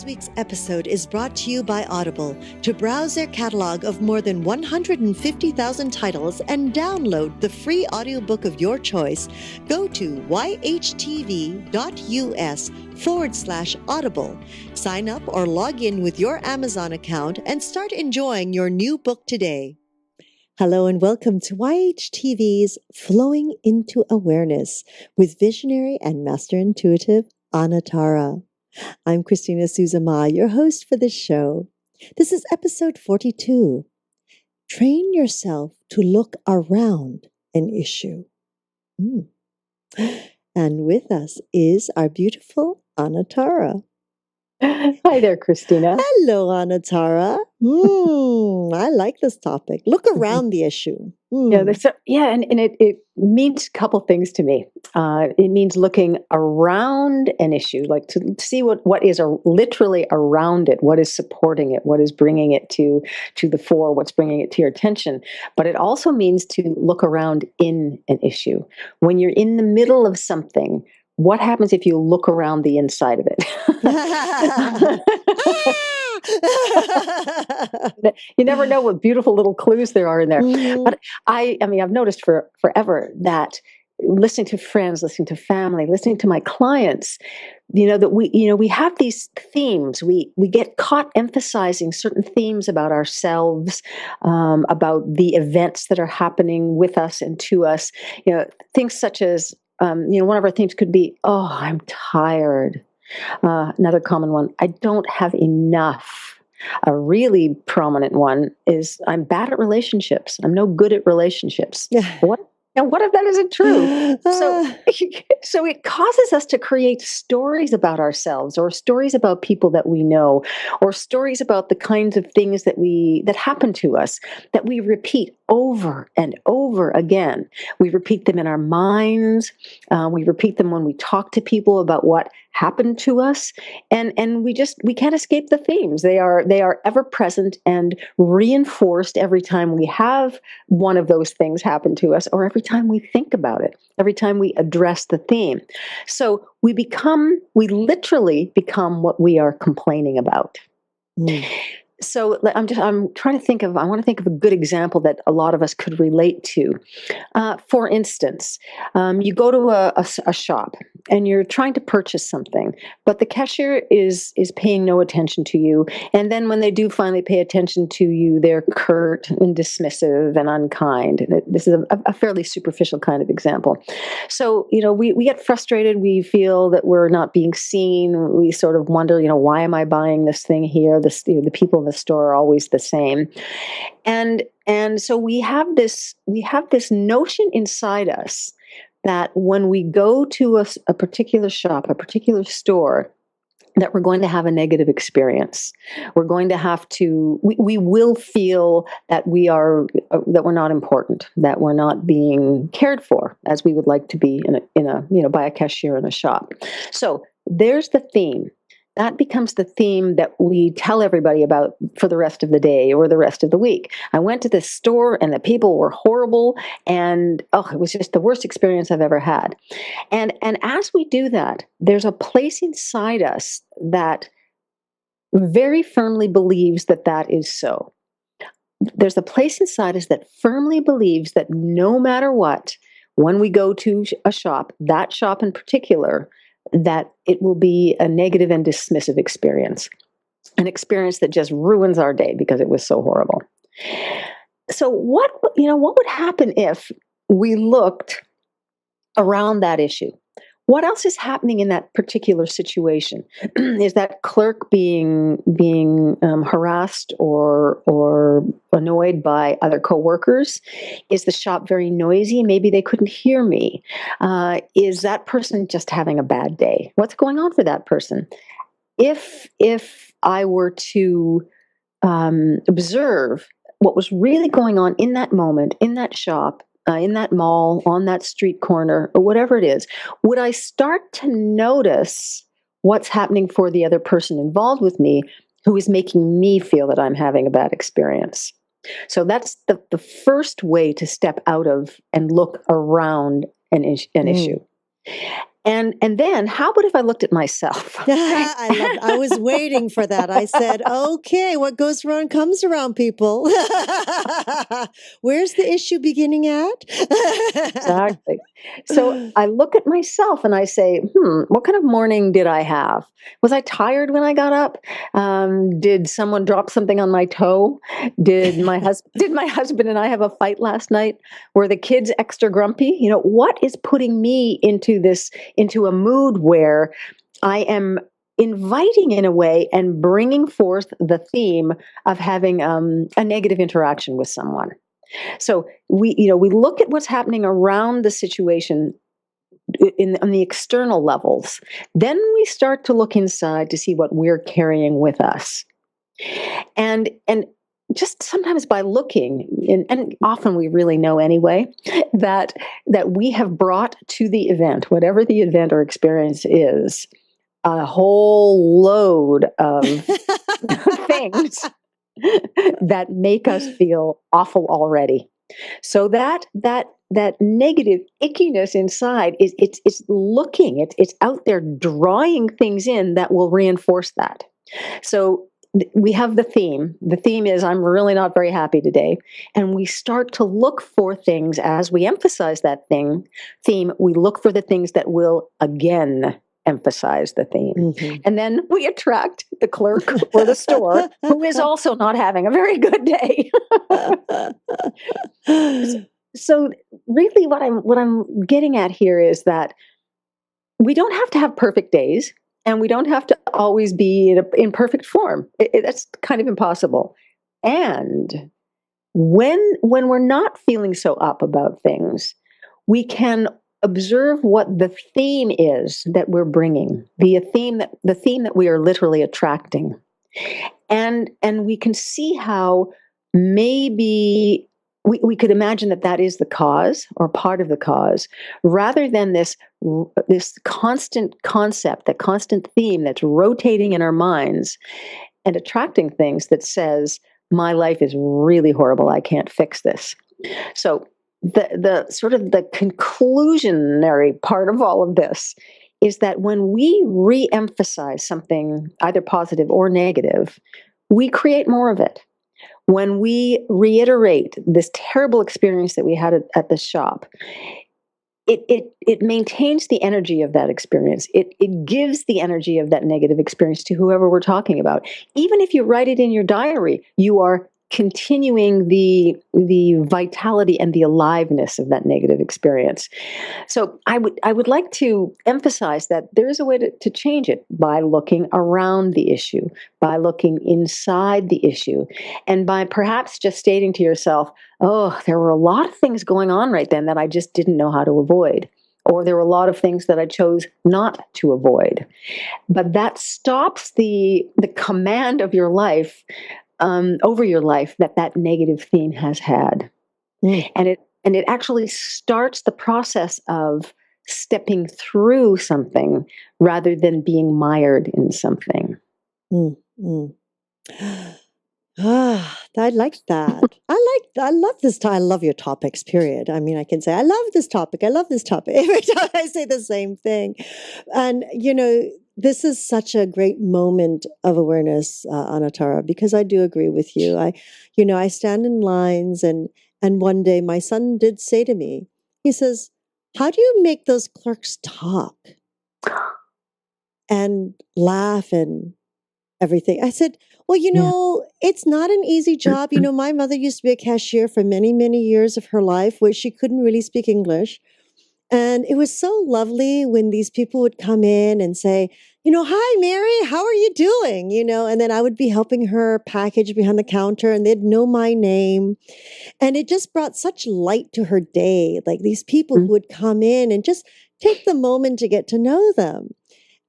week's episode is brought to you by Audible. To browse their catalog of more than 150,000 titles and download the free audiobook of your choice, go to yhtv.us/audible. Sign up or log in with your Amazon account and start enjoying your new book today. Hello and welcome to YHTV's Flowing into Awareness with visionary and master intuitive Anatara. I'm Christina Suzama, your host for this show. This is episode 42. Train yourself to look around an issue. And with us is our beautiful Anatara. Hi there, Christina. Hello, Anatara. I like this topic. Look around the issue. And it means a couple things to me. It means looking around an issue, like to see what is literally around it, what is supporting it, what is bringing it to the fore, what's bringing it to your attention. But it also means to look around in an issue. When you're in the middle of something, what happens if you look around the inside of it? You never know what beautiful little clues there are in there. But I mean, I've noticed forever that listening to friends, listening to family, listening to my clients, that we have these themes. We get caught emphasizing certain themes about ourselves, about the events that are happening with us and to us. Things such as, one of our themes could be, oh, I'm tired. Another common one, I don't have enough. A really prominent one is, I'm bad at relationships. I'm no good at relationships. What if that isn't true? So it causes us to create stories about ourselves, or stories about people that we know, or stories about the kinds of things that happen to us that we repeat over and over again. We repeat them in our minds. We repeat them when we talk to people about what happened to us, and we can't escape the themes. They are ever present and reinforced every time we have one of those things happen to us, or every time we think about it, every time we address the theme. So we literally become what we are complaining about. So I want to think of a good example that a lot of us could relate to. For instance, you go to a shop and you're trying to purchase something, but the cashier is paying no attention to you. And then when they do finally pay attention to you, they're curt and dismissive and unkind. This is a fairly superficial kind of example. So, we get frustrated. We feel that we're not being seen. We sort of wonder, why am I buying this thing here? The people in the store are always the same. And so we have this notion inside us that when we go to a particular shop, a particular store, that we're going to have a negative experience. We're going to have to, we will feel that we're not important, that we're not being cared for as we would like to be by a cashier in a shop. So there's the theme. That becomes the theme that we tell everybody about for the rest of the day or the rest of the week. I went to this store and the people were horrible, and it was just the worst experience I've ever had. And as we do that, there's a place inside us that very firmly believes that is so. There's a place inside us that firmly believes that no matter what, when we go to a shop, that shop in particular, that it will be a negative and dismissive experience, an experience that just ruins our day because it was so horrible. So what would happen if we looked around that issue? What else is happening in that particular situation? Is that clerk being harassed or annoyed by other coworkers? Is the shop very noisy? Maybe they couldn't hear me. Is that person just having a bad day? What's going on for that person? If I were to observe what was really going on in that moment, in that shop, in that mall, on that street corner, or whatever it is, would I start to notice what's happening for the other person involved with me who is making me feel that I'm having a bad experience? So that's the first way to step out of and look around an issue. And then how about if I looked at myself? I was waiting for that. I said, okay, what goes around comes around, people. Where's the issue beginning at? Exactly. So I look at myself and I say, what kind of morning did I have? Was I tired when I got up? Did someone drop something on my toe? Did my husband and I have a fight last night? Were the kids extra grumpy? What is putting me into a mood where I am inviting in a way and bringing forth the theme of having a negative interaction with someone? So we look at what's happening around the situation on the external levels. Then we start to look inside to see what we're carrying with us. And just sometimes by looking, and often we really know anyway, that we have brought to the event, whatever the event or experience is, a whole load of things that make us feel awful already. So that negative ickiness inside it's looking, it's out there drawing things in that will reinforce that. So we have the theme. The theme is I'm really not very happy today. And we start to look for things as we emphasize that theme. We look for the things that will again emphasize the theme. Mm-hmm. And then we attract the clerk or the store who is also not having a very good day. So really what I'm getting at here is that we don't have to have perfect days and we don't have to always be in perfect form. That's kind of impossible. And when we're not feeling so up about things, we can observe what the theme is that we're bringing, the theme that we are literally attracting, and we can see how maybe we could imagine that is the cause or part of the cause, rather than this constant concept, that constant theme that's rotating in our minds and attracting things that says, my life is really horrible, I can't fix this. So the sort of the conclusionary part of all of this is that when we re-emphasize something, either positive or negative, we create more of it. When we reiterate this terrible experience that we had at the shop, it maintains the energy of that experience. It gives the energy of that negative experience to whoever we're talking about. Even if you write it in your diary, you are continuing the vitality and the aliveness of that negative experience. So I would like to emphasize that there is a way to change it by looking around the issue, by looking inside the issue, and by perhaps just stating to yourself, oh, there were a lot of things going on right then that I just didn't know how to avoid. Or there were a lot of things that I chose not to avoid. But that stops the command of your life over your life that negative theme has had. And it actually starts the process of stepping through something rather than being mired in something. I like that. I love this. I love your topics, period. I mean, I can say, I love this topic. I love this topic. Every time I say the same thing. And, this is such a great moment of awareness, Anatara, because I do agree with you. I stand in lines and one day my son did say to me, he says, how do you make those clerks talk and laugh and everything? I said, well, it's not an easy job. My mother used to be a cashier for many, many years of her life where she couldn't really speak English. And it was so lovely when these people would come in and say, hi, Mary, how are you doing? And then I would be helping her package behind the counter and they'd know my name. And it just brought such light to her day. Like these people who would come in and just take the moment to get to know them.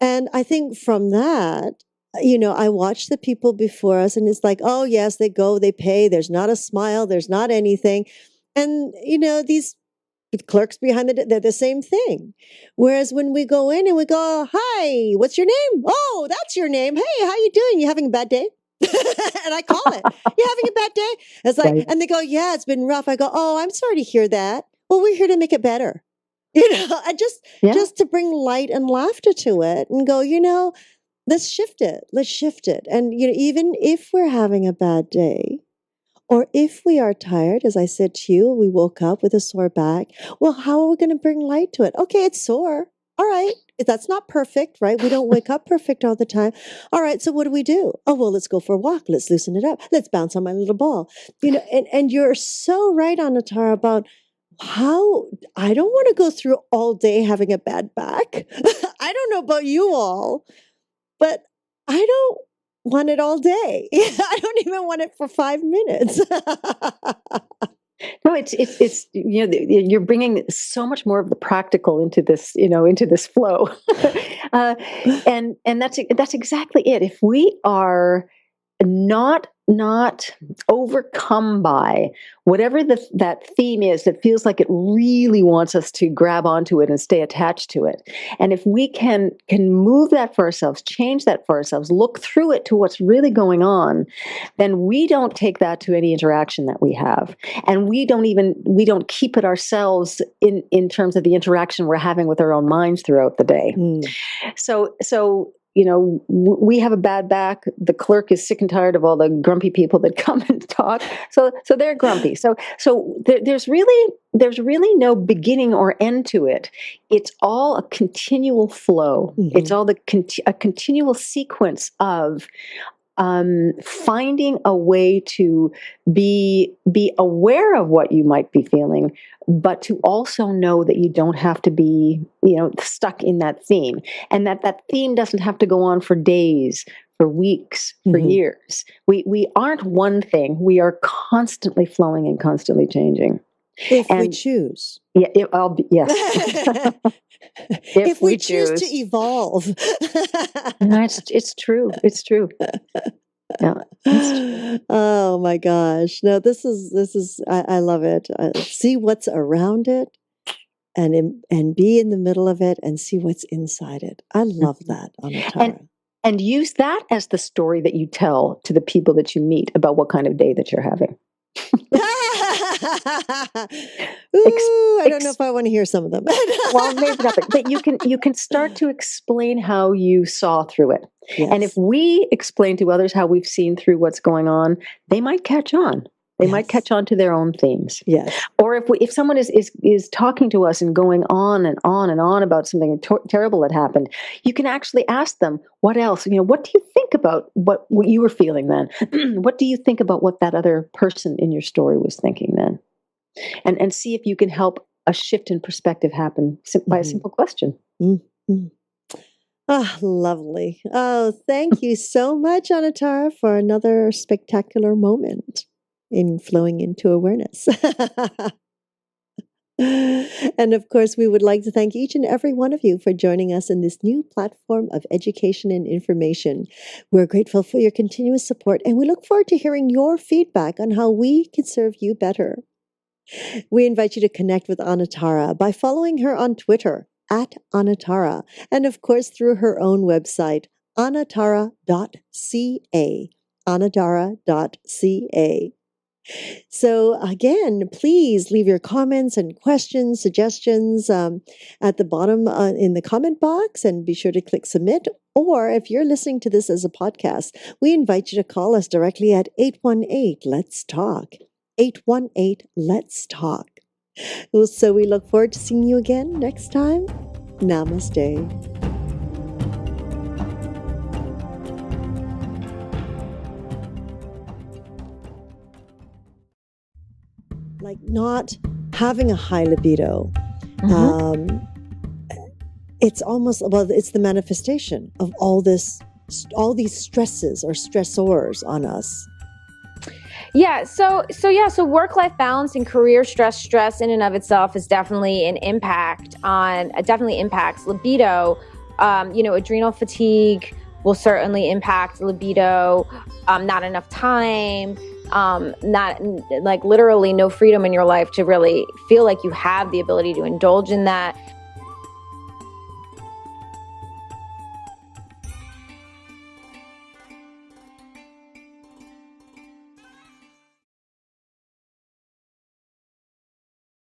And I think from that, I watched the people before us and it's like, oh, yes, they go, they pay. There's not a smile. There's not anything. And, these clerks behind they're the same thing. Whereas when we go in and we go, hi, what's your name? Oh, that's your name. Hey, how you doing? You having a bad day? And I call it, you having a bad day? It's like, and they go, yeah, it's been rough. I go, oh, I'm sorry to hear that. Well, we're here to make it better. And just to bring light and laughter to it and go, let's shift it. Let's shift it. And, even if we're having a bad day, or if we are tired, as I said to you, we woke up with a sore back. Well, how are we going to bring light to it? Okay, it's sore. All right. That's not perfect, right? We don't wake up perfect all the time. All right. So what do we do? Oh, well, let's go for a walk. Let's loosen it up. Let's bounce on my little ball. And you're so right, Anatara, about how I don't want to go through all day having a bad back. I don't know about you all, but I don't want it all day. I don't even want it for 5 minutes. No, it's you're bringing so much more of the practical into this flow, and that's exactly it. If we are not overcome by whatever that theme is that feels like it really wants us to grab onto it and stay attached to it, and if we can move that for ourselves, change that for ourselves, look through it to what's really going on, then we don't take that to any interaction that we have, and we don't keep it ourselves in terms of the interaction we're having with our own minds throughout the day. So we have a bad back. The clerk is sick and tired of all the grumpy people that come and talk. So they're grumpy. So there's really no beginning or end to it. It's all a continual flow. Mm-hmm. It's all a continual sequence of finding a way to be aware of what you might be feeling, but to also know that you don't have to be, stuck in that theme, and that theme doesn't have to go on for days, for weeks, for mm-hmm. years. We aren't one thing. We are constantly flowing and constantly changing. If we choose. Yeah, yes. if we choose to evolve. No, it's true. It's true. Yeah. Oh my gosh. No, this is I love it. See what's around it and be in the middle of it and see what's inside it. I love that, Anatara. And use that as the story that you tell to the people that you meet about what kind of day that you're having. I don't know if I want to hear some of them. Well, maybe not, but you can start to explain how you saw through it. Yes. And if we explain to others how we've seen through what's going on, they might catch on. They might catch on to their own themes. Yes. Or if someone is talking to us and going on and on and on about something terrible that happened, you can actually ask them, what else? What do you think about what you were feeling then? What do you think about what that other person in your story was thinking then? And see if you can help a shift in perspective happen by a simple question. Mm-hmm. Ah, lovely. Oh, thank you so much, Anatara, for another spectacular moment in flowing into awareness. And of course, we would like to thank each and every one of you for joining us in this new platform of education and information. We're grateful for your continuous support, and we look forward to hearing your feedback on how we can serve you better. We invite you to connect with Anatara by following her on Twitter @Anatara, and of course through her own website, anatara.ca. Anatara.ca. So again, please leave your comments and questions, suggestions at the bottom in the comment box, and be sure to click submit. Or if you're listening to this as a podcast, we invite you to call us directly at 818-LETS-TALK. 818-LETS-TALK. So we look forward to seeing you again next time. Namaste. Like not having a high libido. Mm-hmm. It's almost, it's the manifestation of all these stresses or stressors on us. Yeah. So work-life balance and career stress in and of itself is definitely definitely impacts libido. Adrenal fatigue will certainly impact libido. Not enough time, not like literally no freedom in your life to really feel like you have the ability to indulge in that.